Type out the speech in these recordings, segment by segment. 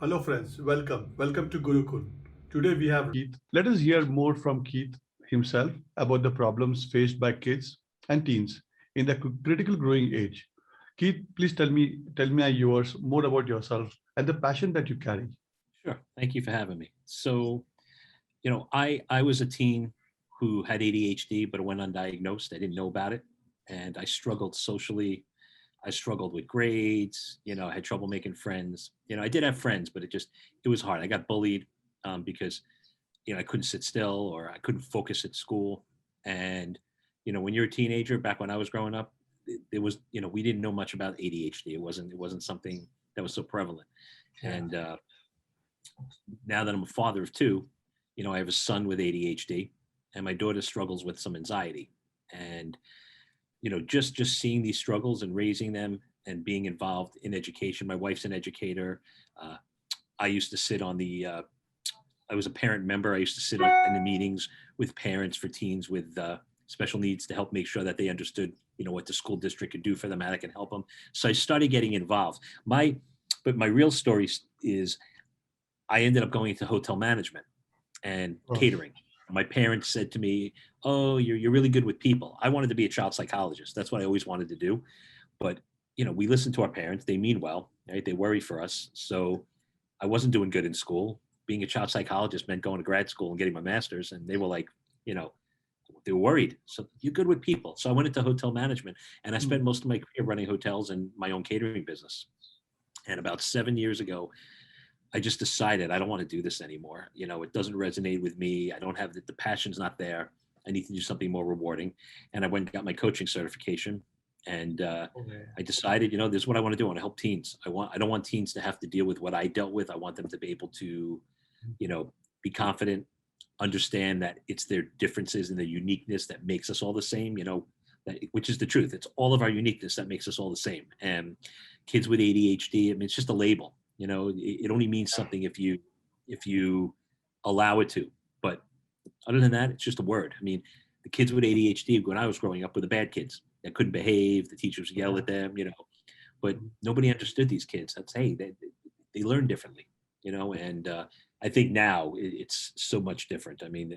Hello, friends. Welcome. Welcome to Gurukol. Today we have Keith. Let us hear more from Keith himself about the problems faced by kids and teens in the critical growing age. Keith, please tell me yours more about yourself and the passion that you carry. Sure. Thank you for having me. I was a teen who had ADHD, but it went undiagnosed. I didn't know about it, and I struggled socially. I struggled with grades. I had trouble making friends. I did have friends, but it was hard. I got bullied because I couldn't sit still or I couldn't focus at school. And when you're a teenager, back when I was growing up, it was we didn't know much about ADHD. It wasn't something that was so prevalent. Yeah. And now that I'm a father of two, I have a son with ADHD, and my daughter struggles with some anxiety. And just seeing these struggles and raising them and being involved in education. My wife's an educator. Uh, I used to sit on the. I was a parent member. I used to sit in the meetings with parents for teens with special needs to help make sure that they understood, what the school district could do for them, how they can help them. So I started getting involved. But my real story is I ended up going into hotel management and Oh, catering. My parents said to me, "Oh, you're really good with people." I wanted to be a child psychologist. That's what I always wanted to do. But we listen to our parents. They mean well, right? They worry for us. So I wasn't doing good in school. Being a child psychologist meant going to grad school and getting my master's. And they were like, you know, they were worried. So you're good with people. So I went into hotel management, and I spent most of my career running hotels and my own catering business. And about 7 years ago, I just decided I don't want to do this anymore. It doesn't resonate with me. I don't have the passion's not there. I need to do something more rewarding. And I went and got my coaching certification. And okay. I decided, this is what I want to do. I want to help teens. I don't want teens to have to deal with what I dealt with. I want them to be able to, be confident, understand that it's their differences and their uniqueness that makes us all the same, which is the truth. It's all of our uniqueness that makes us all the same. And kids with ADHD, I mean, it's just a label. It only means something if you allow it to. But other than that, it's just a word. I mean, the kids with ADHD when I was growing up were the bad kids that couldn't behave. The teachers would yell Yeah. at them, but nobody understood these kids. That's, hey, they learn differently, and I think now it's so much different. I mean,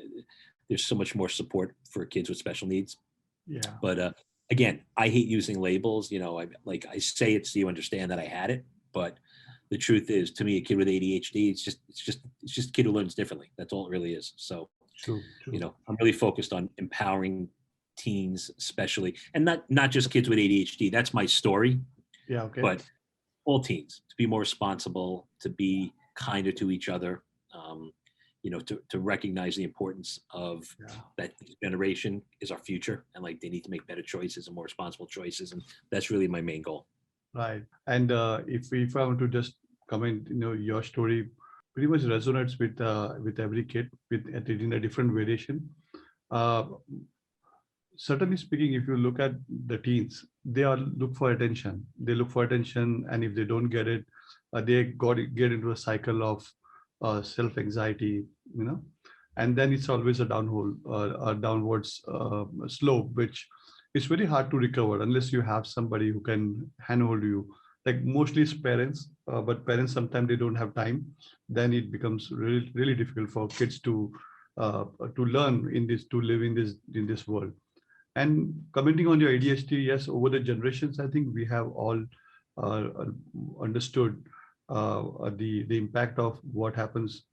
there's so much more support for kids with special needs. Yeah. But again, I hate using labels. I say it so you understand that I had it, but the truth is, to me, a kid with ADHD, it's just a kid who learns differently. That's all it really is. So, True. True. I'm really focused on empowering teens, especially, and not just kids with ADHD. That's my story, Yeah. Okay. but all teens to be more responsible, to be kinder to each other. Um, to recognize the importance of Yeah. that generation is our future, and like they need to make better choices and more responsible choices, and that's really my main goal. Right. And if I want to just comment, your story pretty much resonates with every kid with in a different variation. Uh, Certainly speaking, if you look at the teens, they are look for attention. They look for attention, and if they don't get it, get into a cycle of self anxiety, and then it's always a a downwards slope, which is very hard to recover unless you have somebody who can handhold you. Like mostly it's parents, but parents sometimes they don't have time. Then it becomes really really difficult for kids to learn in this to live in this world. And commenting on your ADHD, yes, over the generations, I think we have all uh, understood the impact of what happens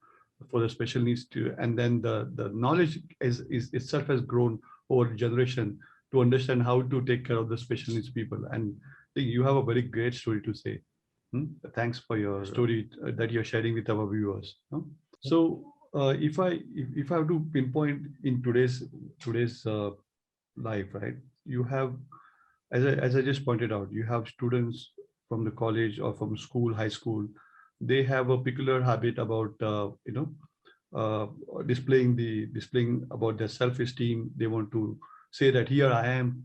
for the special needs to, and then the knowledge is itself has grown over generation to understand how to take care of the special needs people. And I think you have a very great story to say. Hmm? Thanks for your story that you're sharing with our viewers. No? So if I have to pinpoint in today's life, right? You have, as I just pointed out, you have students from the college or from school, high school. They have a peculiar habit about uh, displaying about their self-esteem. They want to say that here I am,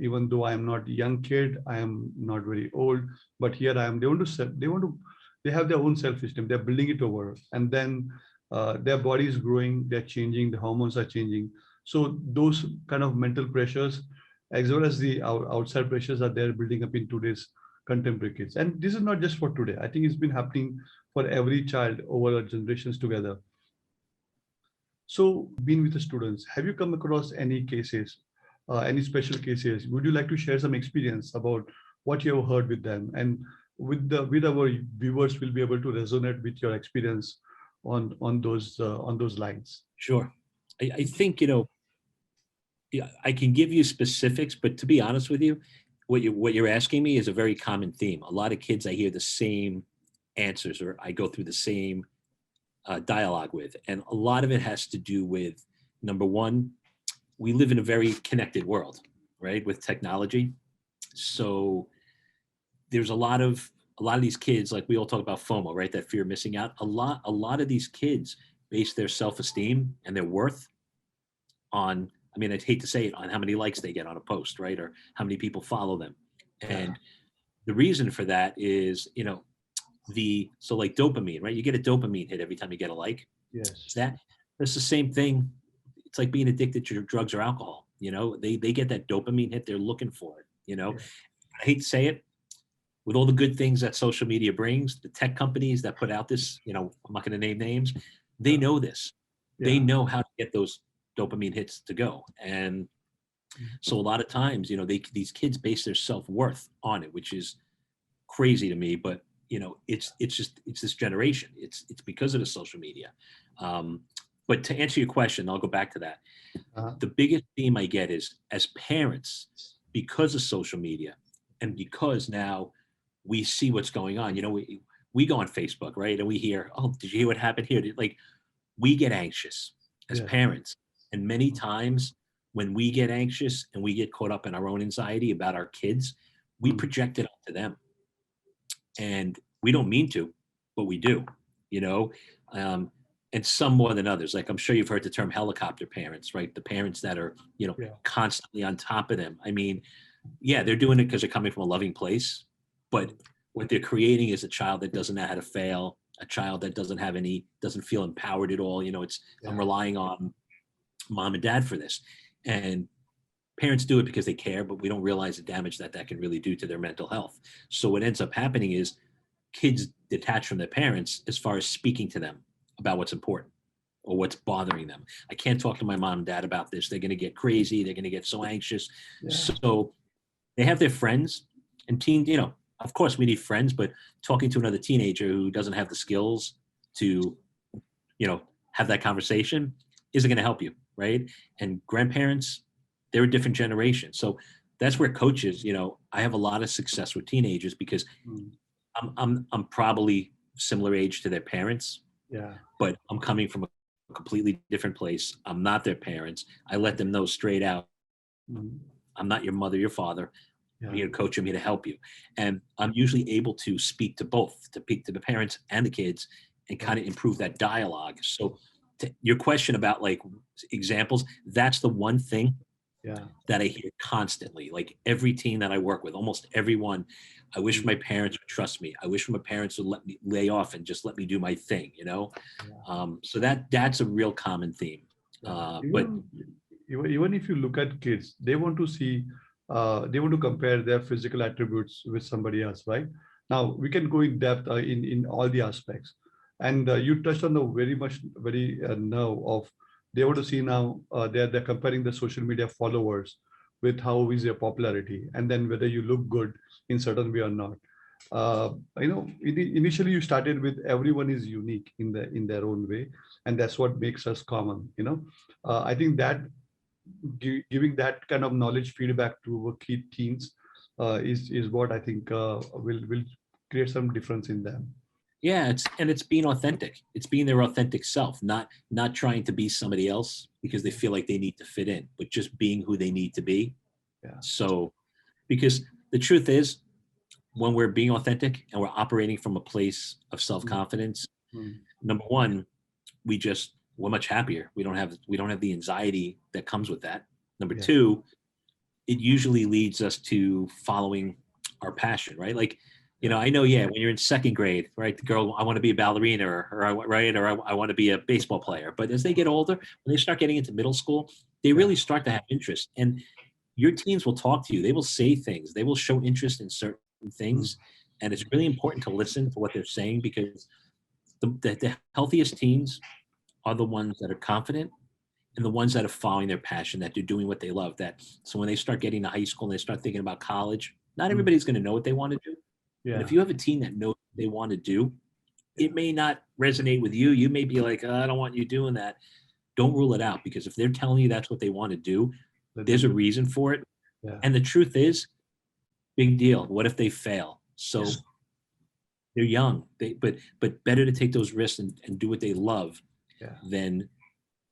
even though I am not a young kid, I am not very old, but here I am. They have their own self-esteem. They're building it over, and then their body is growing. They're changing. The hormones are changing. So those kind of mental pressures, as well as the outside pressures, are there building up in today's contemporary kids. And this is not just for today. I think it's been happening for every child over generations together. So, being with the students, have you come across any cases, any special cases? Would you like to share some experience about what you have heard with them, and with our viewers will be able to resonate with your experience on those lines? Sure. I think, yeah, I can give you specifics, but to be honest with you, what you're asking me is a very common theme. A lot of kids, I hear the same answers, or I go through the same dialogue with, and a lot of it has to do with, number one, we live in a very connected world, right, with technology. So there's a lot of these kids, like we all talk about FOMO, right, that fear of missing out. A lot of these kids base their self-esteem and their worth on, I mean, I'd hate to say it, on how many likes they get on a post, right? Or how many people follow them. And the reason for that is, so like dopamine, right? You get a dopamine hit every time you get a like. Yes. That's the same thing. It's like being addicted to drugs or alcohol. They get that dopamine hit. They're looking for it. Yeah. I hate to say it, with all the good things that social media brings, the tech companies that put out this, I'm not going to name names, they know this. They know how to get those dopamine hits to go. And so a lot of times, these kids base their self-worth on it, which is crazy to me, but it's this generation. It's because of the social media. But to answer your question, I'll go back to that. The biggest theme I get is, as parents, because of social media, and because now we see what's going on, we go on Facebook, right? And we hear, oh, did you hear what happened here? Like, we get anxious as parents. And many times when we get anxious and we get caught up in our own anxiety about our kids, we project it onto them. And we don't mean to, but we do, and some more than others. Like, I'm sure you've heard the term helicopter parents, right? The parents that are, constantly on top of them. I mean, they're doing it because they're coming from a loving place, but what they're creating is a child that doesn't know how to fail, a child that doesn't feel empowered at all. I'm relying on mom and dad for this. And parents do it because they care, but we don't realize the damage that can really do to their mental health. So what ends up happening is kids detach from their parents as far as speaking to them about what's important or what's bothering them. I can't talk to my mom and dad about this. They're going to get crazy. They're going to get so anxious. So they have their friends and of course we need friends, but talking to another teenager who doesn't have the skills to, have that conversation isn't going to help you, right? And grandparents, they're a different generation. So that's where coaches, I have a lot of success with teenagers because I'm probably similar age to their parents, but I'm coming from a completely different place. I'm not their parents. I let them know straight out, I'm not your mother, your father. I'm here to coach you, I'm here to help you. And I'm usually able to speak to both, to speak to the parents and the kids and kind of improve that dialogue. So to your question about like examples, that's the one thing that I hear constantly. Like every teen that I work with, almost everyone, I wish my parents would trust me. I wish my parents would let me lay off and just let me do my thing, So that's a real common theme. But even if you look at kids, they want to compare their physical attributes with somebody else, right? Now we can go in depth in all the aspects, and you touched on the very nerve of, they want to see now they're comparing the social media followers with how is their popularity, and then whether you look good in certain way or not. Initially you started with everyone is unique in their own way, and that's what makes us common. I think that giving that kind of knowledge feedback to our key teens is what I think will create some difference in them. It's being authentic. It's being their authentic self, not trying to be somebody else because they feel like they need to fit in, but just being who they need to be. So, because the truth is, when we're being authentic and we're operating from a place of self-confidence, number one, we're much happier. We don't have the anxiety that comes with that. Number two, it usually leads us to following our passion, right? Like, I know, when you're in second grade, right? The girl, I want to be a ballerina or I want to be a baseball player. But as they get older, when they start getting into middle school, they really start to have interest. And your teens will talk to you. They will say things. They will show interest in certain things. And it's really important to listen to what they're saying, because the healthiest teens are the ones that are confident and the ones that are following their passion, that they're doing what they love. So when they start getting to high school and they start thinking about college, not everybody's going to know what they want to do. Yeah. But if you have a teen that knows what they want to do, it may not resonate with you. You may be like, I don't want you doing that. Don't rule it out, because if they're telling you that's what they want to do, there's a reason for it. Yeah. And the truth is, big deal. What if they fail? So they're young, but better to take those risks and do what they love than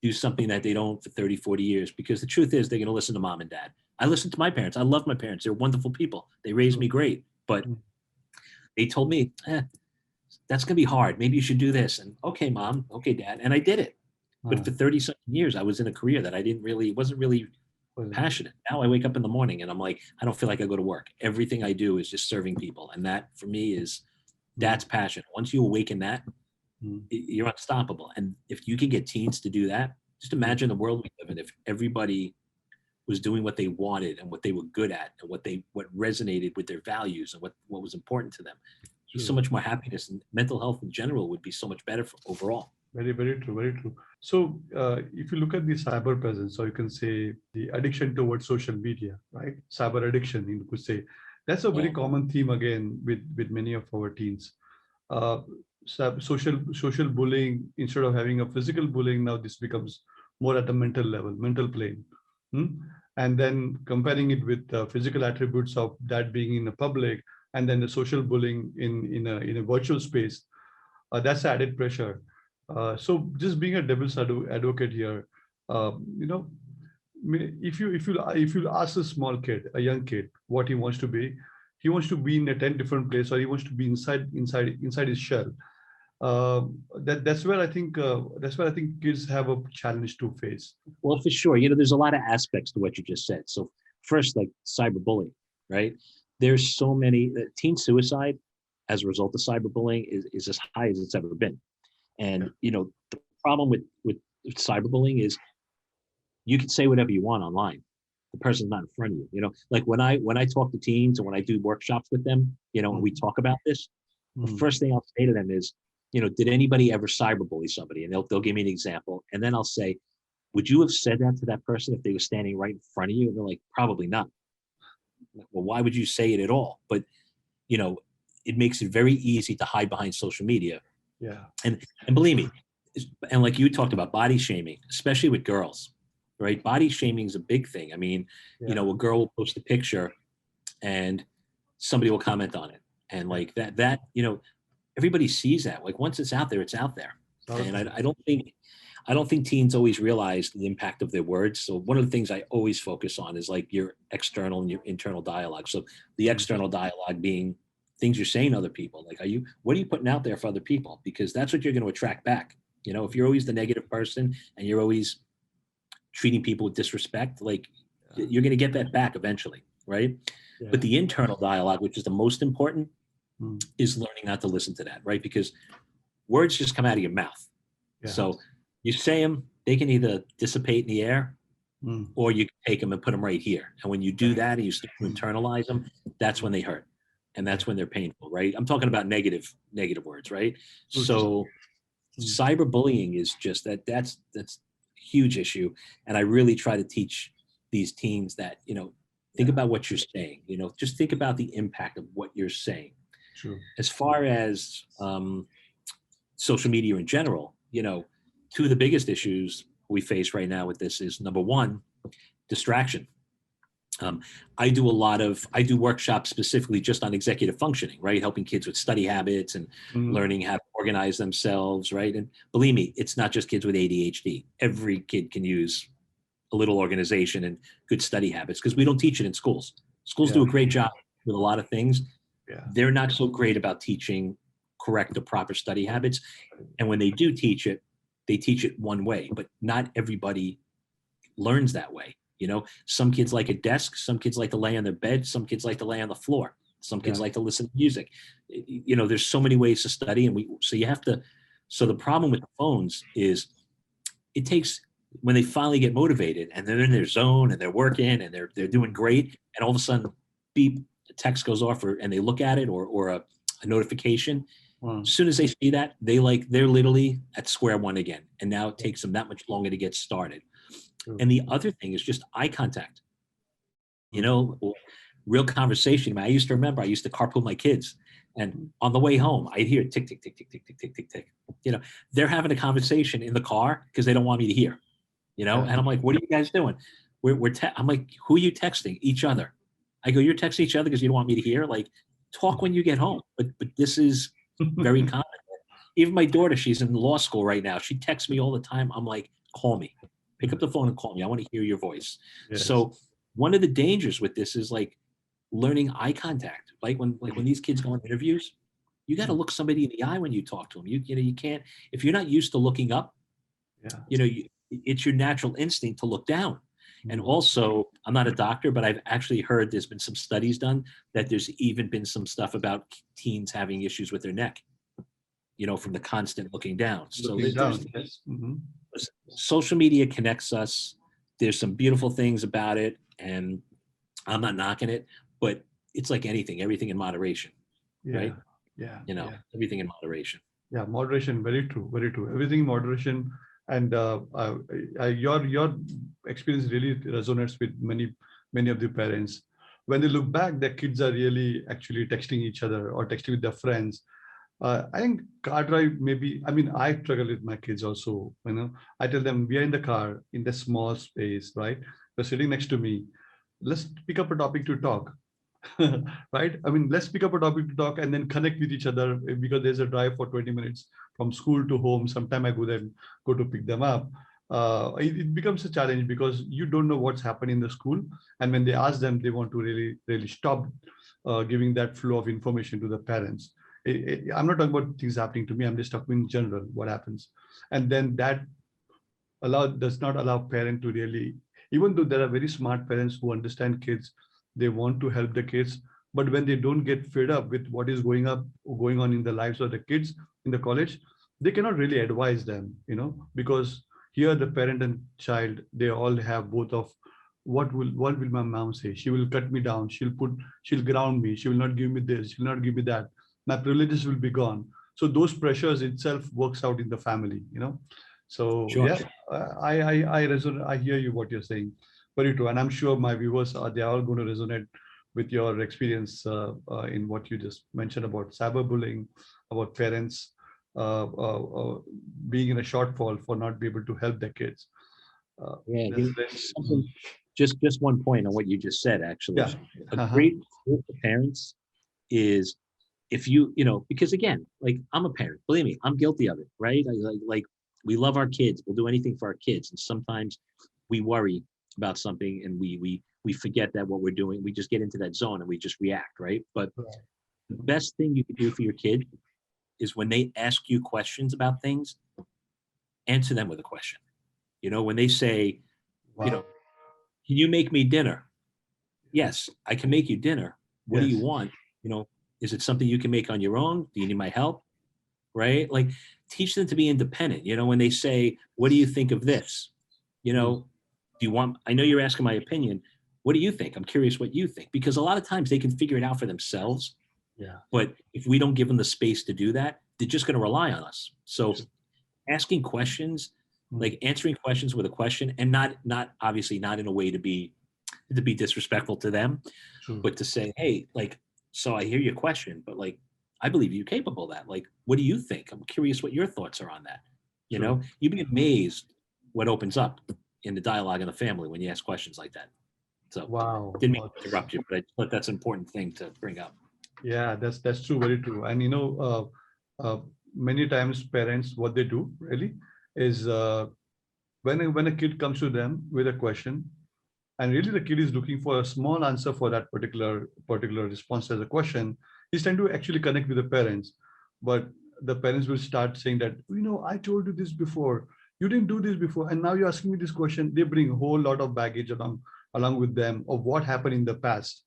do something that they don't for 30, 40 years. Because the truth is, they're going to listen to mom and dad. I listen to my parents. I love my parents. They're wonderful people. They raised me great. But they told me, that's going to be hard. Maybe you should do this. And okay, mom, okay, dad. And I did it. But for 30-something years, I was in a career that wasn't really passionate. Now I wake up in the morning and I'm like, I don't feel like I go to work. Everything I do is just serving people. And that for me that's passion. Once you awaken that, you're unstoppable. And if you can get teens to do that, just imagine the world we live in. If everybody was doing what they wanted and what they were good at and what resonated with their values and what was important to them, so much more happiness, and mental health in general would be so much better overall. Very, very true. Very true. So if you look at the cyber presence, or you can say the addiction towards social media, right? Cyber addiction, you could say. That's a very common theme again with many of our teens. Social bullying, instead of having a physical bullying, now this becomes more at a mental level, mental plane. And then comparing it with the physical attributes of that being in the public, and then the social bullying in a virtual space, that's added pressure. So just being a devil's advocate here, if you ask a small kid, a young kid, what he wants to be in a 10 different place, or he wants to be inside his shell. That's where I think kids have a challenge to face. Well, for sure. There's a lot of aspects to what you just said. So first, like cyberbullying, right? There's so many teen suicide as a result of cyberbullying is as high as it's ever been. And, the problem with cyberbullying is you can say whatever you want online. The person's not in front of you. Like when I talk to teens and when I do workshops with them, and we talk about this, the first thing I'll say to them is, did anybody ever cyberbully somebody? And they'll give me an example. And then I'll say, would you have said that to that person if they were standing right in front of you? And they're like, probably not. Well, why would you say it at all? But, it makes it very easy to hide behind social media. Yeah. And believe me, and like you talked about body shaming, especially with girls, right? Body shaming is a big thing. I mean, a girl will post a picture and somebody will comment on it. And like that, everybody sees that. Like once it's out there, it's out there. And I don't think teens always realize the impact of their words. So one of the things I always focus on is like your external and your internal dialogue. So the external dialogue being things you're saying to other people. Like, what are you putting out there for other people? Because that's what you're going to attract back. If you're always the negative person and you're always treating people with disrespect, like you're going to get that back eventually. Right. Yeah. But the internal dialogue, which is the most important, is learning not to listen to that. Right. Because words just come out of your mouth. Yeah. So you say them, they can either dissipate in the air or you can take them and put them right here. And when you do that and you start to internalize them, that's when they hurt. And that's when they're painful, right? I'm talking about negative words, right? So cyberbullying is just that's a huge issue. And I really try to teach these teens that, think about what you're saying, just think about the impact of what you're saying. True. As far as social media in general, two of the biggest issues we face right now with this is, number one, distraction. I do workshops specifically just on executive functioning, right? Helping kids with study habits and learning how to organize themselves, right? And believe me, it's not just kids with ADHD. Every kid can use a little organization and good study habits, because we don't teach it in schools. Schools do a great job with a lot of things. Yeah. They're not so great about teaching correct or proper study habits. And when they do teach it, they teach it one way, but not everybody learns that way. Some kids like a desk, some kids like to lay on their bed, some kids like to lay on the floor, some kids like to listen to music. There's so many ways to study, so the problem with the phones is it takes, when they finally get motivated and they're in their zone and they're working and they're doing great, and all of a sudden, beep, a text goes off and they look at it or a notification, Mm. as soon as they see that, they're literally at square one again. And now it takes them that much longer to get started. True. And the other thing is just eye contact. You Mm. know, real conversation. I used to remember I used to carpool my kids, and on the way home, I'd hear tick, tick, tick, tick, tick, tick, tick, tick, tick. You know, they're having a conversation in the car because they don't want me to hear. You know, Yeah. and I'm like, "What are you guys doing?" I'm like, "Who are you texting? Each other." I go, "You're texting each other because you don't want me to hear. Like, talk when you get home." But this is very common. Even my daughter, she's in law school right now. She texts me all the time. I'm like, "Call me. Pick up the phone and call me. I want to hear your voice." Yes. So one of the dangers with this is like learning eye contact. Like when these kids go on interviews, you got to look somebody in the eye when you talk to them. You can't, if you're not used to looking up, Yeah. It's your natural instinct to look down. And Mm. also, I'm not a doctor, but I've actually heard there's been some studies done that there's even been some stuff about teens having issues with their neck, from the constant looking down. So Looking down. there's Yes. Mhm. social media connects us. There's some beautiful things about it, and I'm not knocking it, but it's like anything, everything in moderation, Yeah. right? Yeah. Yeah. Everything in moderation. Yeah, moderation. Very true. Very true. Everything in moderation. And your experience really resonates with many of the parents. When they look back, their kids are really actually texting each other or texting with their friends. I think car drive maybe. I mean, I struggle with my kids also. I tell them we are in the car in the small space, right? They're sitting next to me. Let's pick up a topic to talk. Right? I mean, let's pick up a topic to talk and then connect with each other because there's a drive for 20 minutes from school to home. Sometime I go to pick them up. It becomes a challenge because you don't know what's happening in the school. And when they ask them, they want to really, really stop giving that flow of information to the parents. I'm not talking about things happening to me. I'm just talking in general, what happens. And then that does not allow parent to really, even though there are very smart parents who understand kids, they want to help the kids, but when they don't get fed up with what is going on in the lives of the kids in the college, they cannot really advise them, because here the parent and child, they all have both of what will my mom say? She will cut me down, she'll ground me, she will not give me this, she'll not give me that, my privileges will be gone. So those pressures itself works out in the family. So Sure. yeah, I resonate. I hear you what you're saying. Very true, and I'm sure my viewers they are all going to resonate with your experience in what you just mentioned about cyberbullying, about parents being in a shortfall for not be able to help their kids. Yeah, that's- something, just one point on what you just said, actually. yeah. A Uh-huh. great rule for parents is if because again, like I'm a parent, believe me, I'm guilty of it, right? Like we love our kids, we'll do anything for our kids. And sometimes we worry about something and we forget that what we're doing, we just get into that zone and we just react, right? But Right. the best thing you can do for your kid is when they ask you questions about things, answer them with a question. When they say, Wow. can you make me dinner? Yes, I can make you dinner. What do you Yes. want? Is it something you can make on your own? Do you need my help? Right? Like teach them to be independent. When they say, what do you think of this? Do you want, I know you're asking my opinion. What do you think? I'm curious what you think, because a lot of times they can figure it out for themselves. Yeah. But if we don't give them the space to do that, they're just going to rely on us. So asking questions, like answering questions with a question, and not obviously not in a way to be disrespectful to them, True. but to say, hey, like, so I hear your question, but like, I believe you're capable of that. Like, what do you think? I'm curious what your thoughts are on that. You'd be amazed what opens up in the dialogue in the family when you ask questions like that. So Wow. didn't mean to interrupt you, but I thought that's an important thing to bring up. Yeah, that's true, very true. And many times parents, what they do really is when a kid comes to them with a question, and really the kid is looking for a small answer for that particular response as a question, he's trying to actually connect with the parents. But the parents will start saying that, I told you this before, you didn't do this before, and now you're asking me this question. They bring a whole lot of baggage along with them of what happened in the past.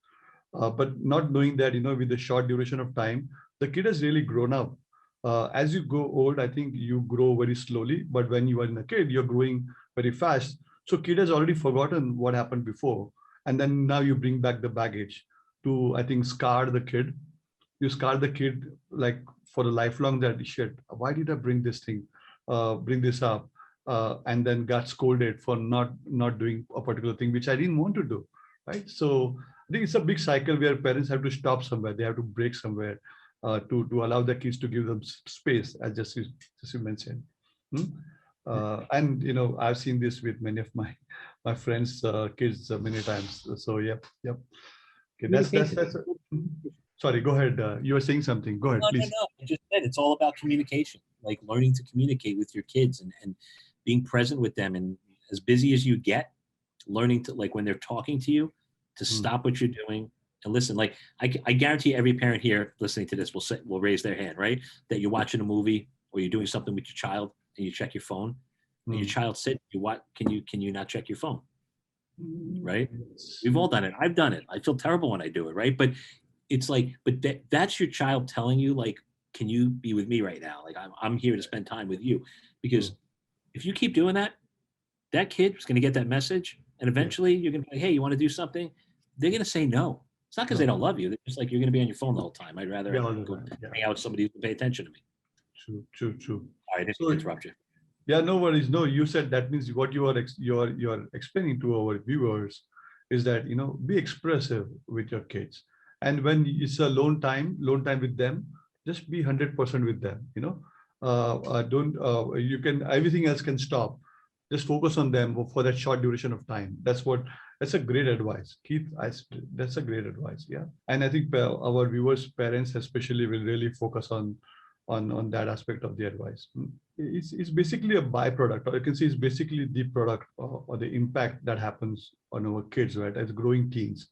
But not knowing that, with the short duration of time, the kid has really grown up. As you go old, I think you grow very slowly, but when you are in a kid, you're growing very fast. So kid has already forgotten what happened before. And then now you bring back the baggage to, I think, scar the kid. You scar the kid like for the lifelong, that shit, why did I bring this up, and then got scolded for not doing a particular thing which I didn't want to do, right? So I think it's a big cycle where parents have to stop somewhere. They have to break somewhere, to allow the kids to give them space, as just you mentioned. Hmm? And I've seen this with many of my friends' kids many times. So yep. Okay, that's. Sorry, go ahead. You were saying something. Go ahead, No, no, please. no. I just said it's all about communication, like learning to communicate with your kids and being present with them. And as busy as you get, learning to, like, when they're talking to you, to stop what you're doing and listen. Like, I guarantee every parent here listening to this will raise their hand, right? That you're watching a movie or you're doing something with your child and you check your phone, and your child said, "You what? Can you not check your phone?" Right? We've all done it. I've done it. I feel terrible when I do it, right? But it's like, but that's your child telling you, like, can you be with me right now? Like, I'm here to spend time with you. Because if you keep doing that, that kid is going to get that message, and eventually you're going to be like, hey, you want to do something? They're going to say no. It's not because they don't love you. They're just like, you're going to be on your phone the whole time. I'd rather go hang out with somebody who can pay attention to me. True. All right, I didn't So, interrupt you. yeah, no worries. No, you said that means what you're explaining to our viewers is that be expressive with your kids, and when it's a alone time with them, just be 100% with them. Don't you can everything else can stop. Just focus on them for that short duration of time. That's a great advice, Keith. That's a great advice. Yeah, and I think our viewers, parents especially, will really focus on that aspect of the advice. It's basically a byproduct, or you can say it's basically the product, or the impact that happens on our kids, right, as growing teens.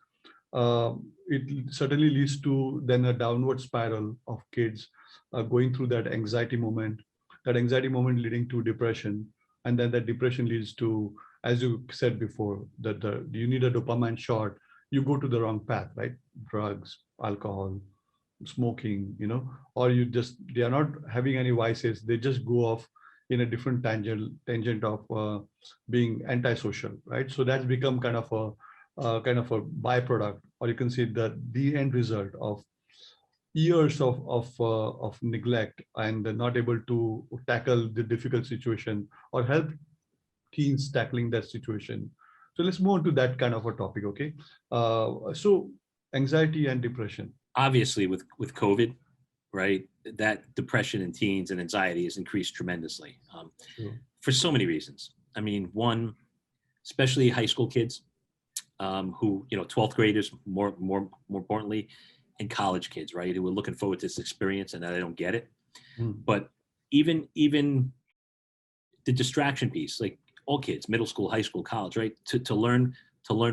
It certainly leads to then a downward spiral of kids going through that anxiety moment leading to depression, and then that depression leads to, as you said before, that you need a dopamine shot, you go to the wrong path, right? Drugs, alcohol, smoking, or they are not having any vices, they just go off in a different tangent of being antisocial, right? So that's become kind of a byproduct, or you can say that the end result of years of neglect, and not able to tackle the difficult situation or help teens tackling that situation. So let's move on to that kind of a topic. Okay, so anxiety and depression. Obviously, with COVID, right, that depression in teens and anxiety has increased tremendously, Sure. for so many reasons. I mean, one, especially high school kids, who, 12th graders, more importantly, and college kids, right, who are looking forward to this experience and now they don't get it. But even the distraction piece, like all kids, middle school, high school, college, right, to learn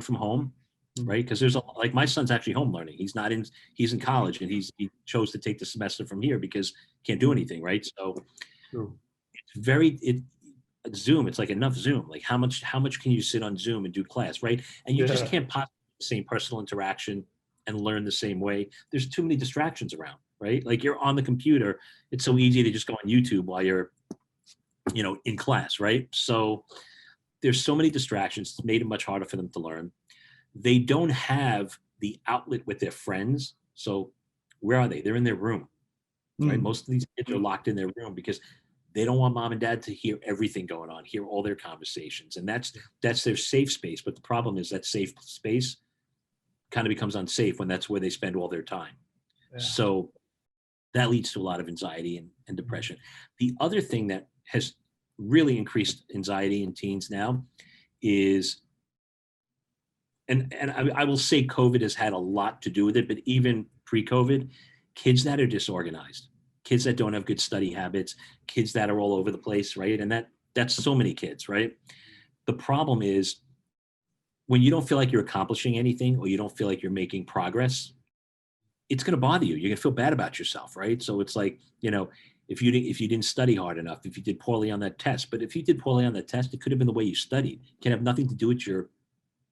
from home, right? Because there's like, my son's actually home learning. He's in college, and he chose to take the semester from here because can't do anything, right? So Sure. it's Zoom. It's like, enough Zoom. Like, how much can you sit on Zoom and do class, right? And you just can't possibly have the same personal interaction and learn the same way. There's too many distractions around, right? Like, you're on the computer. It's so easy to just go on YouTube while you're, in class, right? So there's so many distractions. It's made it much harder for them to learn. They don't have the outlet with their friends. So where are they? They're in their room, right? Most of these kids are locked in their room because they don't want mom and dad to hear everything going on, hear all their conversations. And that's their safe space. But the problem is that safe space kind of becomes unsafe when that's where they spend all their time. Yeah. So that leads to a lot of anxiety and depression. The other thing that has really increased anxiety in teens now is, and I will say COVID has had a lot to do with it, but even pre-COVID, kids that are disorganized, kids that don't have good study habits, kids that are all over the place, right? And that's so many kids, right? The problem is, when you don't feel like you're accomplishing anything, or you don't feel like you're making progress, it's going to bother you. You're going to feel bad about yourself, right? So it's like, if you didn't study hard enough, if you did poorly on that test, but if you did poorly on that test, it could have been the way you studied. It can have nothing to do with your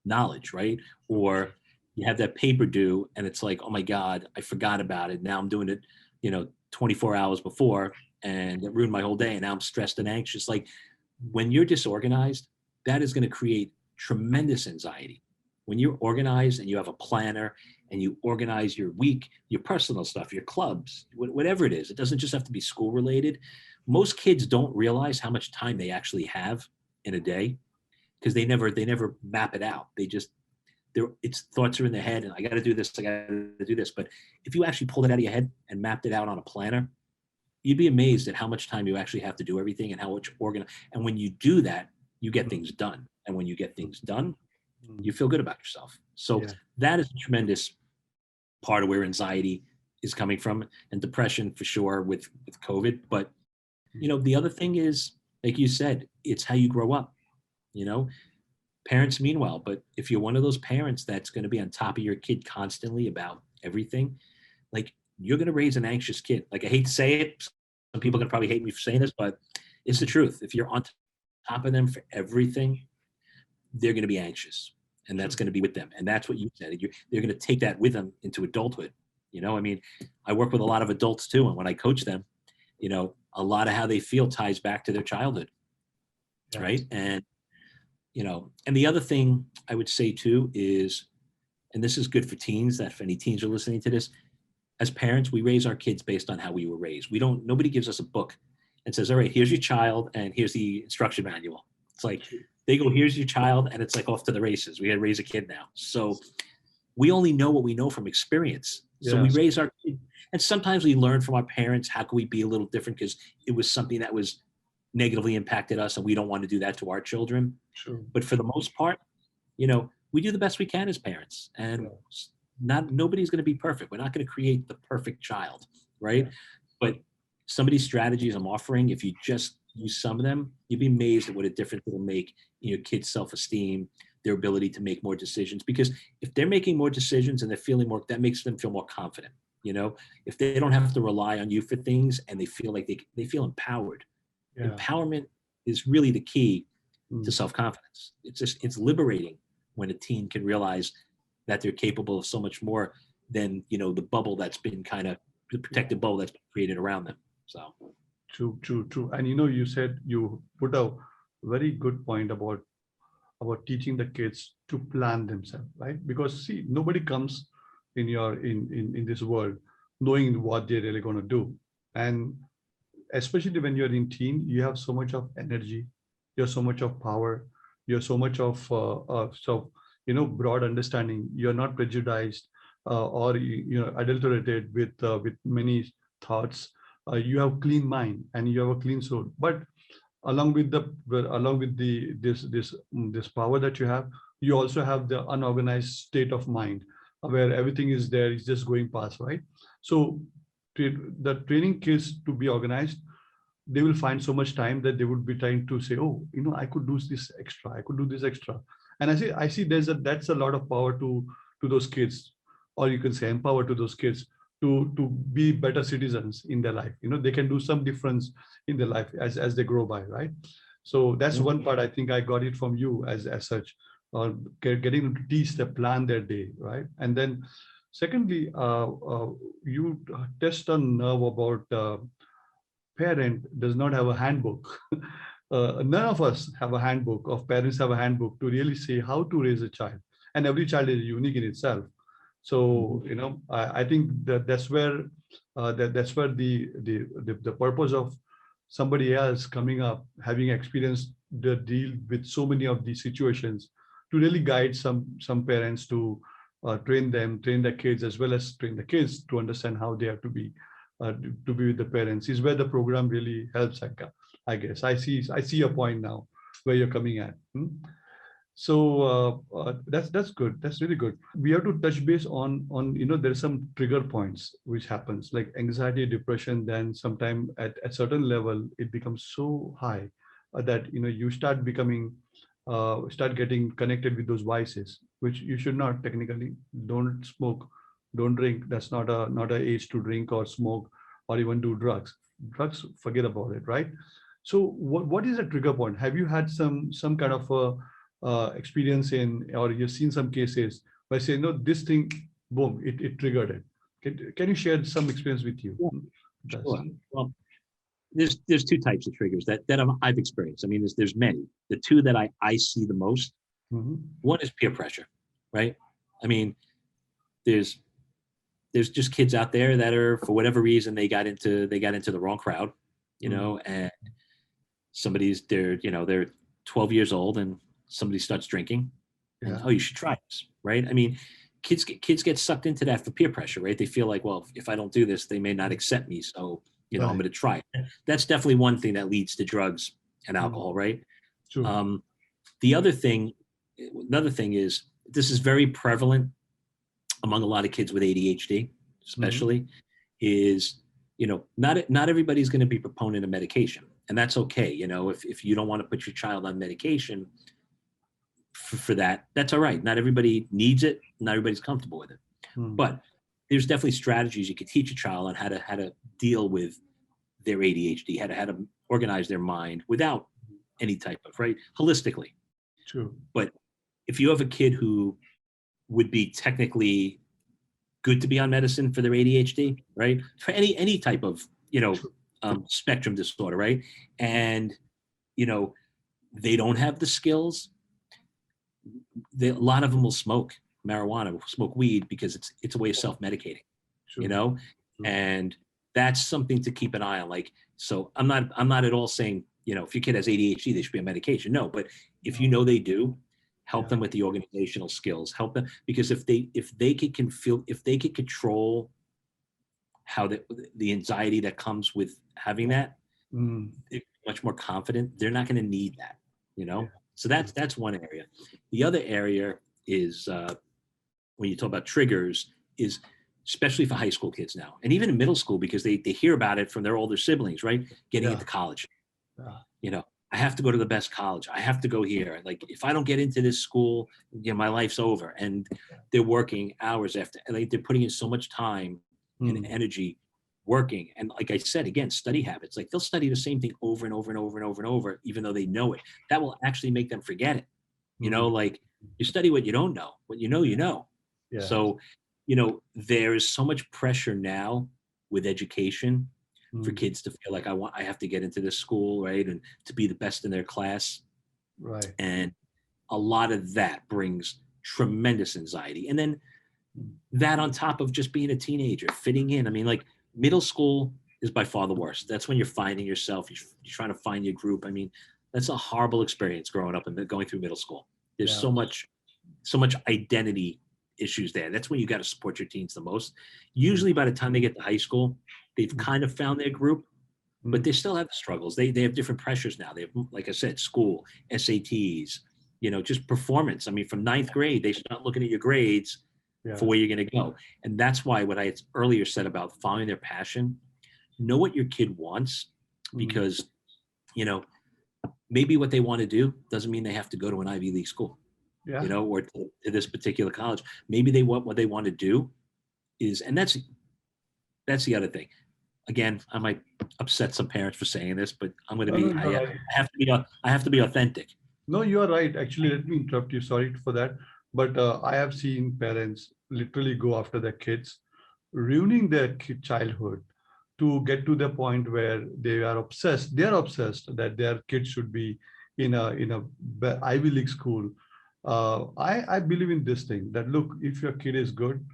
knowledge, right? Or you have that paper due, and it's like, oh my God, I forgot about it. Now I'm doing it, 24 hours before, and it ruined my whole day. And now I'm stressed and anxious. Like, when you're disorganized, that is going to create tremendous anxiety. When you're organized and you have a planner and you organize your week, your personal stuff, your clubs, whatever it is. It doesn't just have to be school related. Most kids don't realize how much time they actually have in a day because they never map it out. They just it's thoughts are in their head, and I got to do this, I got to do this. But if you actually pulled it out of your head and mapped it out on a planner, you'd be amazed at how much time you actually have to do everything and how much organized. And when you do that, you get things done. And when you get things done, you feel good about yourself. So Yeah. that is a tremendous part of where anxiety is coming from, and depression for sure with COVID. But the other thing is, like you said, it's how you grow up. Parents mean well, but if you're one of those parents that's going to be on top of your kid constantly about everything, like you're going to raise an anxious kid. Like I hate to say it, some people are going to probably hate me for saying this, but it's the truth. If you're on top of them for everything, they're going to be anxious, and that's going to be with them. And that's what you said. They're going to take that with them into adulthood. I mean, I work with a lot of adults too, and when I coach them, a lot of how they feel ties back to their childhood, Yeah. right? And and the other thing I would say too is, and this is good for teens, that if any teens are listening to this, as parents, we raise our kids based on how we were raised. Nobody gives us a book and says, all right, here's your child and here's the instruction manual. It's like, they go, here's your child, and it's like off to the races. We got to raise a kid now. So we only know what we know from experience. So we raise our kid. And sometimes we learn from our parents, how can we be a little different because it was something that was negatively impacted us and we don't want to do that to our children. Sure. But for the most part, we do the best we can as parents, and nobody's going to be perfect. We're not going to create the perfect child, right? Yeah. But some of these strategies I'm offering, if you just use some of them, you'd be amazed at what a difference it'll make in your kids' self-esteem, their ability to make more decisions. Because if they're making more decisions and they're feeling more, that makes them feel more confident. If they don't have to rely on you for things and they feel like they feel empowered. Yeah. Empowerment is really the key to self-confidence. It's liberating when a teen can realize that they're capable of so much more than, the bubble that's been the protective bubble that's been created around them. So. True. And you said you put a very good point about teaching the kids to plan themselves, right? Because see, nobody comes in this world knowing what they're really going to do. And especially when you're in teen, you have so much of energy, you have so much of power, you have so much of broad understanding. You're not prejudiced or adulterated with many thoughts. You have clean mind and you have a clean soul. But along with this power that you have, you also have the unorganized state of mind where everything is there, it's just going past, right? So the training kids to be organized, they will find so much time that they would be trying to say, oh, I could do this extra, I could do this extra. And I see that's a lot of power to those kids, or you can say empower to those kids to be better citizens in their life. They can do some difference in their life as they grow by, right? So that's one part. I think I got it from you as such, getting them to teach them, plan their day, right? And then secondly, you touched on nerve about parent does not have a handbook. None of us have a handbook, of parents have a handbook to really say how to raise a child. And every child is unique in itself. So, I think that's where the purpose of somebody else coming up, having experienced the deal with so many of these situations, to really guide some parents to train their kids, as well as train the kids to understand how they have to be with the parents, is where the program really helps. I guess I see your point now, where you're coming at. So that's good. That's really good. We have to touch base on there's some trigger points which happens, like anxiety, depression. Then sometime at a certain level, it becomes so high that you start getting connected with those vices, which you should not technically. Don't smoke, don't drink. That's not a age to drink or smoke or even do drugs. Drugs, forget about it, right? So what is a trigger point? Have you had some kind of a experience or you've seen some cases where say, no, this thing, boom, it triggered it. Can you share some experience with you? Yeah, sure. Well, there's two types of triggers that I've experienced. I mean, there's many. The two that I see the most, one is peer pressure, right? I mean, there's just kids out there that are, for whatever reason, they got into the wrong crowd, and they're 12 years old and somebody starts drinking, and Yeah. oh, you should try this, right? I mean, kids get sucked into that for peer pressure, right? They feel like, well, if I don't do this, they may not accept me, so I'm Right. going to try. That's definitely one thing that leads to drugs and alcohol, right? True. The other thing, another thing is, this is very prevalent among a lot of kids with ADHD, especially, is, not everybody's going to be a proponent of medication, and that's okay. If you don't want to put your child on medication for that, that's all right. Not everybody needs it. Not everybody's comfortable with it. But there's definitely strategies you could teach a child on how to deal with their ADHD, how to organize their mind without any type of, right, holistically. True. But if you have a kid who would be technically good to be on medicine for their ADHD, right, for any type of spectrum disorder, right, and they don't have the skills, a lot of them will smoke marijuana, will smoke weed, because it's a way of self-medicating, True. and that's something to keep an eye on. Like, so I'm not at all saying, if your kid has ADHD, they should be on medication. No, but if they do, help them with the organizational skills, help them, because if they could control how the anxiety that comes with having that, they're much more confident. They're not going to need that, So that's one area. The other area is, when you talk about triggers, is especially for high school kids now, and even in middle school, because they hear about it from their older siblings, right? Getting into college, I have to go to the best college. I have to go here. Like, if I don't get into this school, my life's over. And they're working hours after, and they're putting in so much time and energy working. And like I said, again, study habits, like they'll study the same thing over and over and over and over and over, even though they know it. That will actually make them forget it. Like, you study what you don't know. What you know. Yeah. So, there is so much pressure now with education for kids to feel like I have to get into this school, right, and to be the best in their class, Right. and a lot of that brings tremendous anxiety. And then that on top of just being a teenager, fitting in. I mean, like, middle school is by far the worst. That's when you're finding yourself. You're trying to find your group. I mean, that's a horrible experience growing up and going through middle school. There's so much identity issues there. That's when you got to support your teens the most. Usually by the time they get to high school, they've kind of found their group, but they still have the struggles. They have different pressures now. They have, like I said, school, SATs, just performance. I mean, from 9th grade, they start looking at your grades for where you're going to go. And that's why what I earlier said about following their passion, know what your kid wants, because, maybe what they want to do doesn't mean they have to go to an Ivy League school, or to this particular college. Maybe what they want to do is, and that's the other thing. Again, I might upset some parents for saying this, but I'm going to be, I have to be authentic. No, you are right. Actually, let me interrupt you. Sorry for that. But I have seen parents literally go after their kids, ruining their childhood to get to the point where they are obsessed. They are obsessed that their kids should be in a Ivy League school. I believe in this thing that, look, if your kid is good,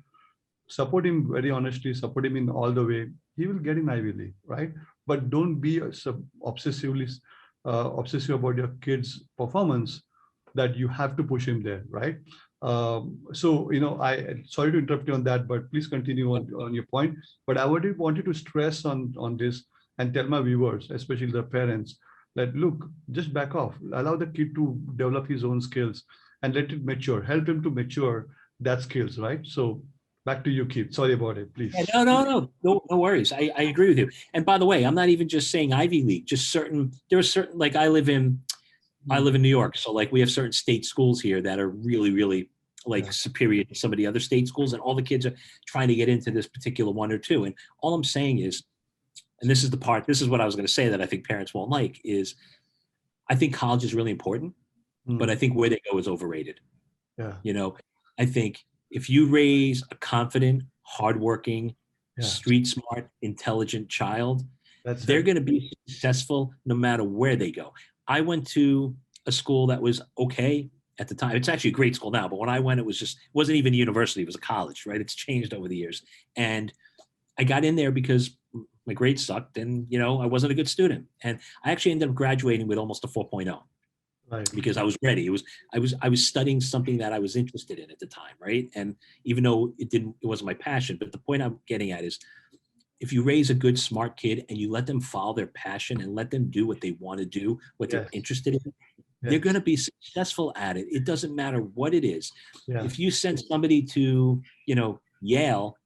support him very honestly, support him in all the way. He will get in Ivy League, right? But don't be obsessive about your kid's performance, that you have to push him there, right? So, I sorry to interrupt you on that, but please continue on your point. But I wanted to stress on this and tell my viewers, especially the parents, that look, just back off, allow the kid to develop his own skills and let it mature, help him to mature that skills, right? So back to you, Keith. Sorry about it, please. Yeah, no worries. I agree with you. And by the way, I'm not even just saying Ivy League, just there are certain, like I live in New York. So like we have certain state schools here that are really, really like superior to some of the other state schools. And all the kids are trying to get into this particular one or two. And all I'm saying is, and this is what I was going to say that I think parents won't like, is I think college is really important, but I think where they go is overrated. Yeah. I think if you raise a confident, hardworking, street smart, intelligent child, they're going to be successful no matter where they go. I went to a school that was okay. at the time. It's actually a great school now, but when I went, it wasn't even a university. It was a college, right? It's changed over the years. And I got in there because my grades sucked and, I wasn't a good student. And I actually ended up graduating with almost a 4.0 Right. because I was ready. I was studying something that I was interested in at the time, right? And even though it wasn't my passion, but the point I'm getting at is if you raise a good, smart kid and you let them follow their passion and let them do what they want to do, what they're Yes. interested in, they're Yes. going to be successful at it. It doesn't matter what it is. Yeah. If you send somebody to, Yale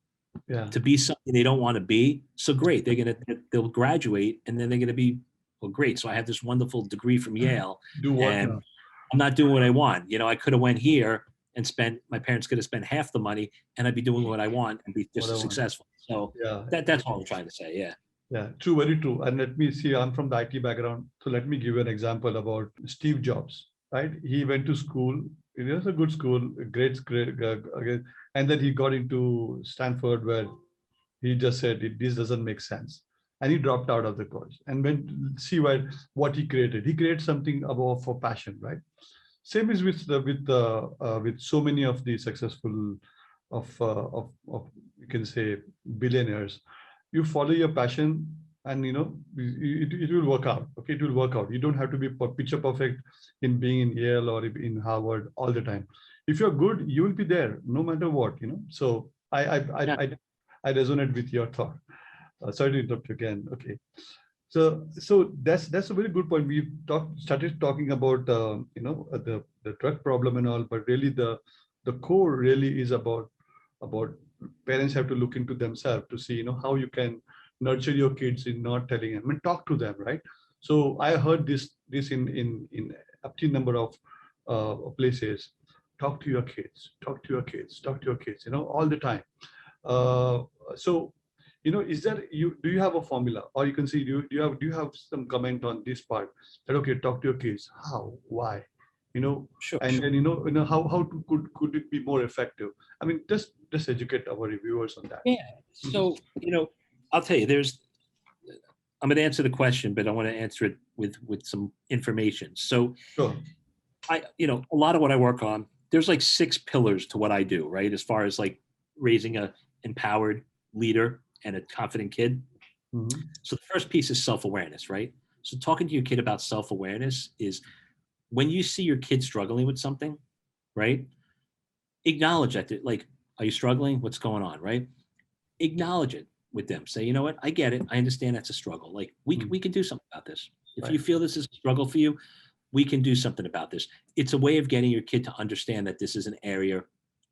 Yeah. to be something they don't want to be, so great. They'll graduate and then they're going to be, well, great. So I have this wonderful degree from Yale Do what and now? I'm not doing what I want. I could have went here and my parents could have spent half the money and I'd be doing what I want and be just What I as want. successful. So Yeah. that's all I'm trying to say. Yeah. Yeah, true, very true. And let me see, I'm from the IT background. So let me give you an example about Steve Jobs, right? He went to school, it was a good school, a great, and then he got into Stanford where he just said, this doesn't make sense. And he dropped out of the college and went see what he created. He created something above for passion, right? Same is with so many of the successful of you can say billionaires. You follow your passion and it will work out. Okay, it will work out. You don't have to be picture perfect in being in Yale or in Harvard all the time. If you're good, you will be there no matter what. So Yeah. I resonate with your thought. Sorry to interrupt you again. Okay. So that's a very good point. We started talking about the drug problem and all, but really the core really is about parents have to look into themselves to see how you can nurture your kids in not telling them. I mean, talk to them, right? So I heard this in a number of places. Talk to your kids. Talk to your kids. Talk to your kids. All the time. Uh, so is there do you have a formula, or you can see do you have some comment on this part that okay, talk to your kids, how, why, Sure. and then could it be more effective? I mean, just educate our reviewers on that. Yeah. So, I'll tell you, I'm going to answer the question, but I want to answer it with some information. So Sure. a lot of what I work on, there's like 6 pillars to what I do, right? As far as like raising a empowered leader and a confident kid. Mhm. So the first piece is self-awareness, right? So talking to your kid about self-awareness is when you see your kid struggling with something, right? Acknowledge that, like, are you struggling? What's going on, right? Acknowledge it with them. Say, you know what? I get it. I understand that's a struggle. Like we can do something about this. If you Right. feel this is a struggle for you, we can do something about this. It's a way of getting your kid to understand that this is an area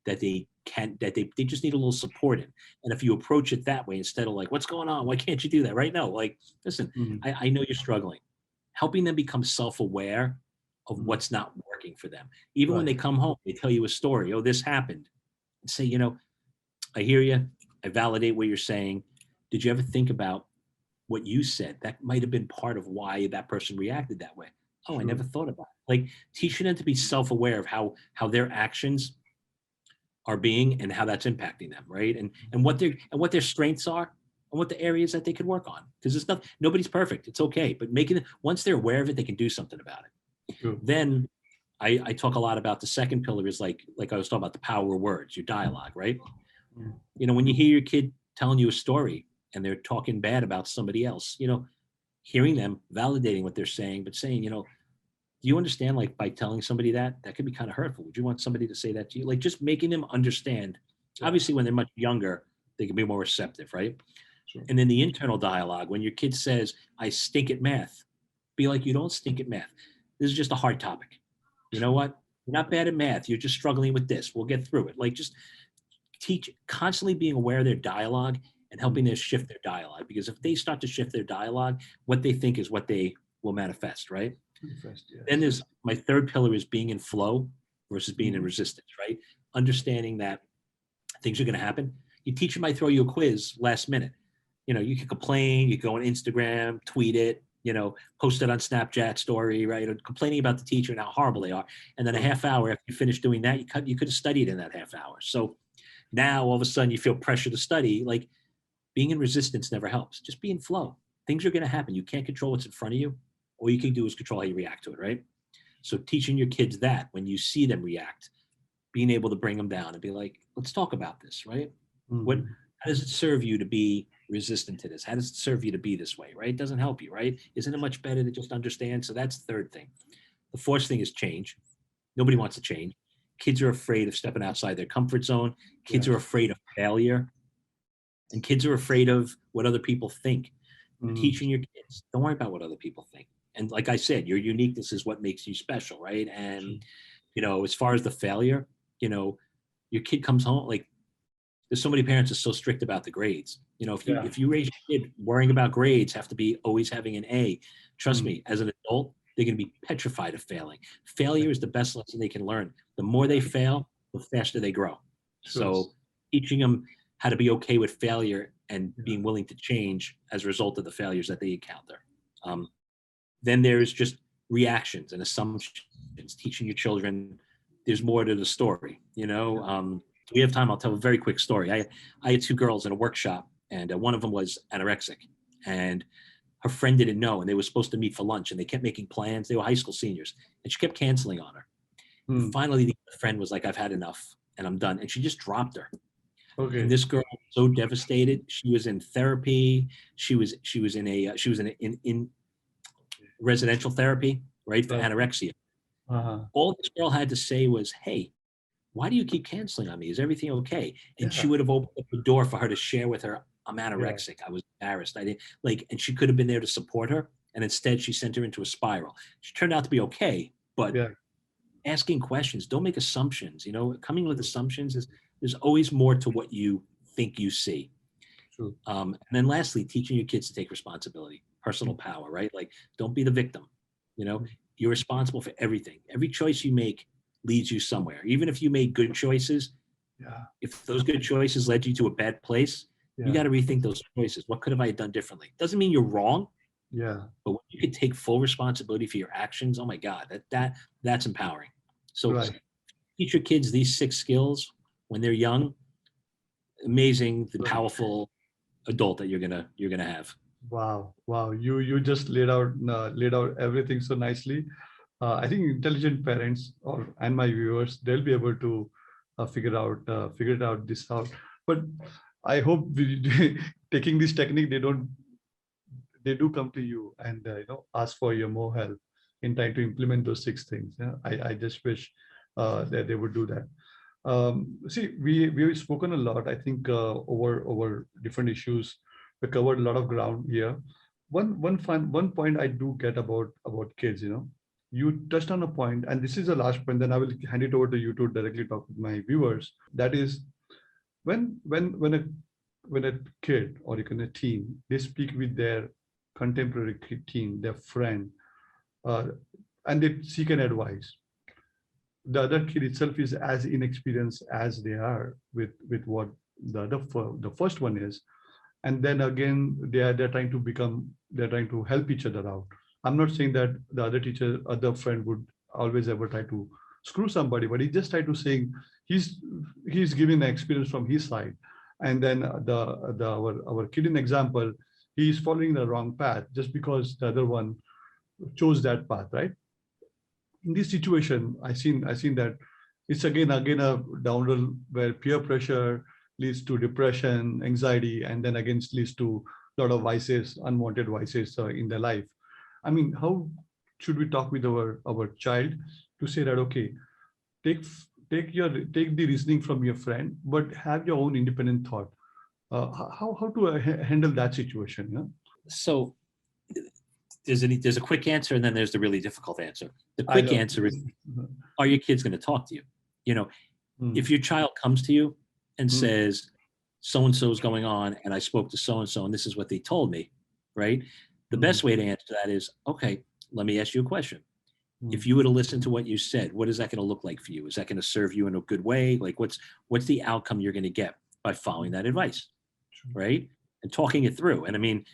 that they just need a little support in. And if you approach it that way, instead of like, what's going on? Why can't you do that? Right? No, like, listen, Mhm. I know you're struggling. Helping them become self-aware of Mhm. what's not working for them. Even when Right. they come home, they tell you a story. Oh, this happened. And say, I hear you. I validate what you're saying. Did you ever think about what you said? That might have been part of why that person reacted that way. Oh, I True. never thought about it. Like teaching them to be self-aware of how their actions are being and how that's impacting them, right? And what their strengths are and what the areas that they could work on. Because nobody's perfect. It's okay. But once they're aware of it, they can do something about it. True. Then I talk a lot about the second pillar is like I was talking about the power of words, your dialogue, right? Mhm. When you hear your kid telling you a story and they're talking bad about somebody else, hearing them, validating what they're saying, but saying, do you understand, like by telling somebody that could be kind of hurtful. Would you want somebody to say that to you? Like just making them understand. Yeah. Obviously, when they're much younger, they can be more receptive, right? Sure. And then the internal dialogue, when your kid says, I stink at math, be like, you don't stink at math. This is just a hard topic. You know what? You're not bad at math. You're just struggling with this. We'll get through it. Like just constantly being aware of their dialogue and helping them shift their dialogue. Because if they start to shift their dialogue, what they think is what they will manifest, right? First, yes. Then there's my third pillar is being in flow versus being in Mhm. resistance, right? Understanding that things are going to happen. Your teacher might throw you a quiz last minute. You can complain, you go on Instagram, tweet it, post it on Snapchat story, right? Or complaining about the teacher and how horrible they are. And then a half hour after you finish doing that, you could have studied in that half hour. So now all of a sudden you feel pressure to study. Like being in resistance never helps. Just be in flow. Things are going to happen. You can't control what's in front of you. All you can do is control how you react to it, right? So teaching your kids that when you see them react, being able to bring them down and be like, let's talk about this, right? What, Mhm. how does it serve you to be resistant to this? How does it serve you to be this way, right? It doesn't help you, right? Isn't it much better to just understand? So that's the third thing. The fourth thing is change. Nobody wants to change. Kids are afraid of stepping outside their comfort zone. Kids are Yes. afraid of failure. And kids are afraid of what other people think. You're Mhm. teaching your kids, don't worry about what other people think. And like I said, your uniqueness is what makes you special, right? True. And, as far as the failure, you know, your kid comes home, like there's so many parents are so strict about the grades. If you Yeah. if you raise your kid worrying about grades, have to be always having an A, trust Mm. me, as an adult, they're going to be petrified of failing. Failure Yeah. is the best lesson they can learn. The more they Yeah. fail, the faster they grow. True. So teaching them how to be okay with failure and Yeah. being willing to change as a result of the failures that they encounter. Then there's just reactions and assumptions. Teaching your children there's more to the story. If we have time, I'll tell a very quick story. I had two girls in a workshop, and one of them was anorexic, and her friend didn't know, and they were supposed to meet for lunch, and they kept making plans. They were high school seniors, and she kept canceling on her. And Mm. finally, the friend was like, "I've had enough, and I'm done." And she just dropped her. And Okay. this girl was so devastated. She was in therapy. She was in residential therapy, right, for Yeah. anorexia. Uh-huh. All this girl had to say was, "Hey, why do you keep canceling on me? Is everything okay?" And she Yeah. would have opened up the door for her to share with her, "I'm Yeah. anorexic. I was embarrassed. I didn't like," and she could have been there to support her. And instead, she sent her into a spiral. She turned out to be okay, but Yeah. asking questions, don't make assumptions. Coming with assumptions is there's always more to what you think you see. True. And then lastly, teaching your kids to take responsibility, personal Mm. power, right? Like, don't be the victim. You know, Mm. you're responsible for everything. Every choice you make leads you somewhere. Even if you made good choices, Yeah. if those good choices led you to a bad place, you Yeah. got to rethink those choices. What could have I done differently? Doesn't mean you're wrong, Yeah. but when you can take full responsibility for your actions, oh my God, that's empowering. So Right. teach your kids these 6 skills when they're young. Amazing, the Right. powerful adult that you're gonna have. Wow. Wow. You just laid out everything so nicely. I think intelligent parents and my viewers, they'll be able to figure it out this out. But I hope taking this technique, they do come to you and ask for your more help in trying to implement those 6 things. Yeah, I just wish that they would do that. See, we've spoken a lot. I think over different issues, we covered a lot of ground here. One point I do get about kids. You touched on a point, and this is the last point. Then I will hand it over to you to directly talk with my viewers. That is when a kid or even a teen, they speak with their contemporary teen, their friend, uh, and they seek an advice. The other kid itself is as inexperienced as they are with what the first one is, and then again they're trying to help each other out. I'm not saying that the other friend would always ever try to screw somebody, but he just tried to saying he's giving the experience from his side, and then our kid in example, he's following the wrong path just because the other one chose that path, right? In this situation, I seen that it's again a downhill where peer pressure leads to depression, anxiety, and then again leads to a lot of vices, unwanted vices in their life. I mean, how should we talk with our child to say that okay, take take the reasoning from your friend, but have your own independent thought. How to handle that situation? Yeah, So there's a quick answer, and then there's the really difficult answer. The I quick know. answer is, are your kids going to talk to you? If Mm, your child comes to you and mm, says, so and so is going on, and I spoke to so and so, and this is what they told me, right? The mm, best way to answer that is, okay, let me ask you a question. mm, If you were to listen to what you said, what is that going to look like for you? Is that going to serve you in a good way? Like, what's the outcome you're going to get by following that advice, true. right? And talking it through. And I mean,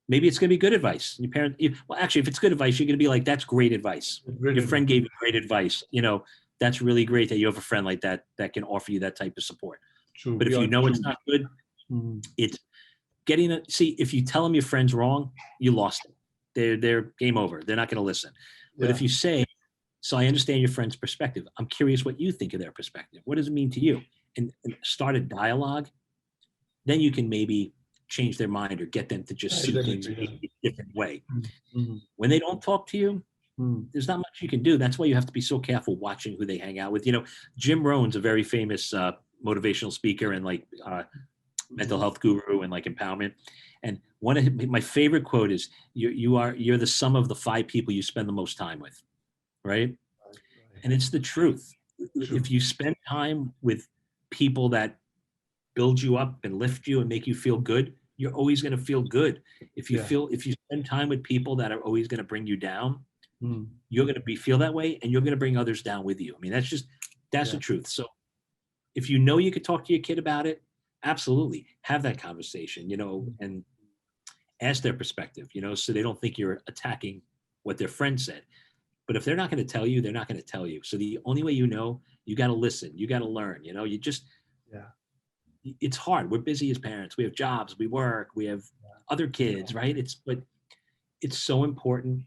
maybe it's going to be good advice. Your parent, well, actually, if it's good advice, you're going to be like, that's great advice. Great Your advice. friend gave you great advice. That's really great that you have a friend like that that can offer you that type of support. True. But if you know it's not good, Mm, it's getting it. See, if you tell them your friend's wrong, you lost it. They're game over. They're not going to listen. But if yeah. you say, So I understand your friend's perspective. I'm curious what you think of their perspective. What does it mean to you? And start a dialogue. Then you can maybe change their mind or get them to just see things maybe a different way. Mm-hmm. When they don't talk to you, Mm-hmm. there's not much you can do. That's why you have to be so careful watching who they hang out with. You know, Jim Rohn's a very famous motivational speaker and like mental health guru and like empowerment. And one of my favorite quote is, "You're the sum of the 5 people you spend the most time with," right? And it's the truth. True. If you spend time with people that build you up and lift you and make you feel good, you're always going to feel good. If you spend time with people that are always going to bring you down, you're going to feel that way, and you're going to bring others down with you. I mean, that's the truth. So if you know you could talk to your kid about it, absolutely have that conversation, you know, and ask their perspective, you know, so they don't think you're attacking what their friend said. But if they're not going to tell you, they're not going to tell you. So the only way, you know, you got to listen, you got to learn, you know, you just, it's hard. We're busy as parents. We have jobs, we work, we have other kids, right? But it's so important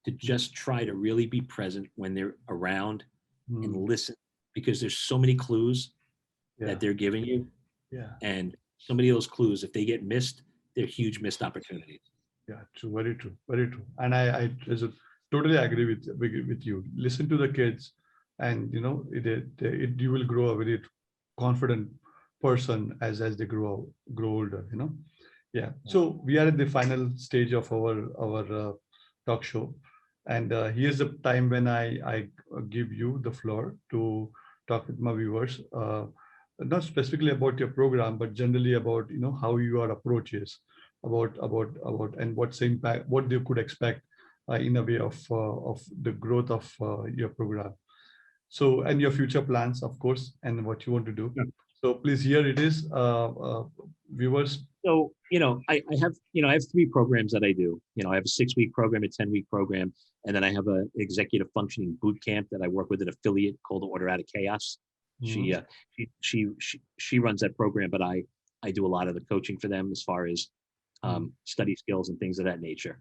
to just try to really be present when they're around and listen, because there's so many clues that they're giving you. And so many of those clues, if they get missed, they're huge missed opportunities. Yeah, true. Very true. Very true. And I totally agree with you. Listen to the kids, and you know, you will grow a very confident person as they grow older. You know. Yeah. So we are at the final stage of our talk show, and here's the time when I give you the floor to talk with my viewers. Not specifically about your program, but generally about, you know, how your approach is about and what's the impact, what they could expect in a way of the growth of your program. So, and your future plans, of course, and what you want to do. Yeah. So please, here it is, viewers. So, you know, I have 3 programs that I do. You know, I have a 6-week program, a 10-week program, and then I have an executive functioning boot camp that I work with an affiliate called Order Out of Chaos. She runs that program, but I do a lot of the coaching for them as far as study skills and things of that nature.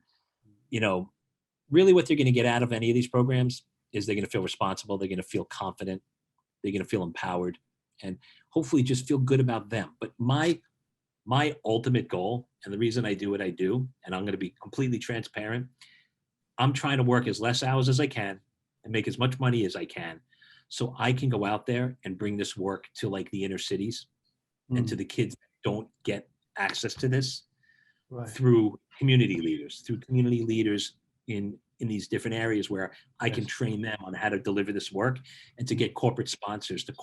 You know, really what they're going to get out of any of these programs is they're going to feel responsible. They're going to feel confident. They're going to feel empowered, and hopefully just feel good about them. But my ultimate goal, and the reason I do what I do, and I'm going to be completely transparent, I'm trying to work as less hours as I can and make as much money as I can, so I can go out there and bring this work to like the inner cities and to the kids that don't get access to this through community leaders in these different areas where I can train them on how to deliver this work, and to get corporate sponsors to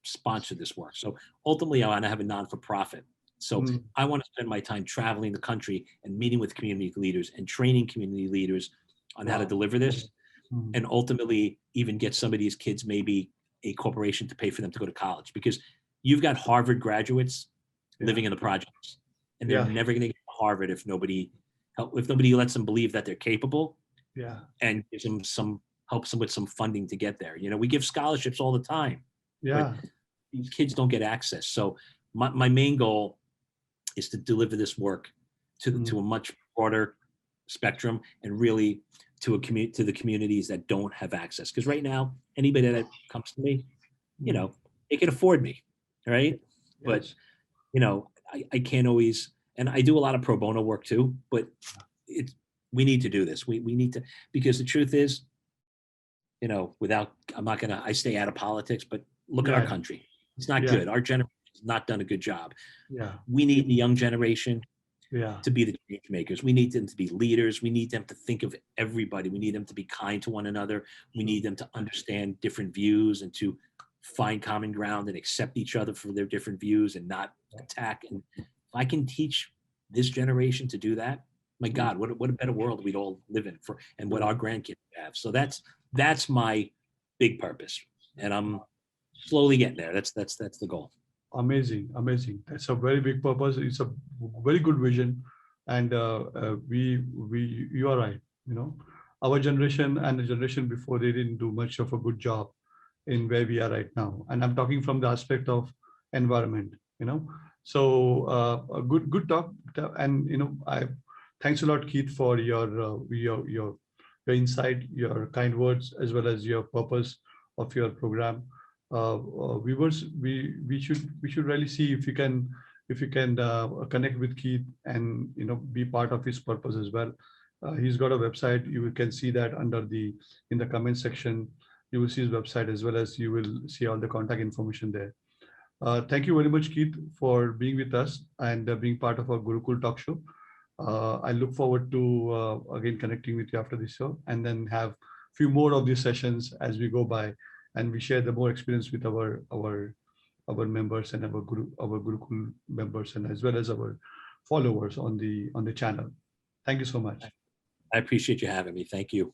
sponsor this work. So ultimately, I want to have a non-for-profit. So I want to spend my time traveling the country and meeting with community leaders and training community leaders on how to deliver this. And ultimately even get some of these kids, maybe a corporation, to pay for them to go to college, because you've got Harvard graduates living in the projects, and they're never going to get to Harvard if nobody lets them believe that they're capable and gives them helps them with some funding to get there. You know, we give scholarships all the time, but these kids don't get access. So my main goal is to deliver this work to a much broader spectrum, and really to the communities that don't have access. Because right now, anybody that comes to me, you know, they can afford me, right? But you know, I can't always, and I do a lot of pro bono work too. But we need to do this. We need to, because the truth is, you know, I stay out of politics, but look at our country. It's not good. Our generation has not done a good job. We need the young generation to be the change makers. We need them to be leaders. We need them to think of everybody. We need them to be kind to one another. We need them to understand different views and to find common ground and accept each other for their different views and not attack. And if I can teach this generation to do that, my God, what a better world we'd all live in and what our grandkids have. So that's my big purpose, and I'm slowly getting there. That's the goal. Amazing. That's a very big purpose. It's a very good vision, and you are right. You know, our generation and the generation before, they didn't do much of a good job in where we are right now. And I'm talking from the aspect of environment. You know, so a good talk. And you know, thanks a lot, Keith, for your your insight, your kind words, as well as your purpose of your program. Viewers, we should really see if you can connect with Keith and be part of his purpose as well. He's got a website. You can see that under in the comment section. You will see his website, as well as you will see all the contact information there. Thank you very much, Keith, for being with us and being part of our Gurukul talk show. I look forward to again connecting with you after this show, and then have few more of these sessions as we go by, and we share the more experience with our members and our Gurukul members, and as well as our followers on the channel. Thank you so much. I appreciate you having me. Thank you.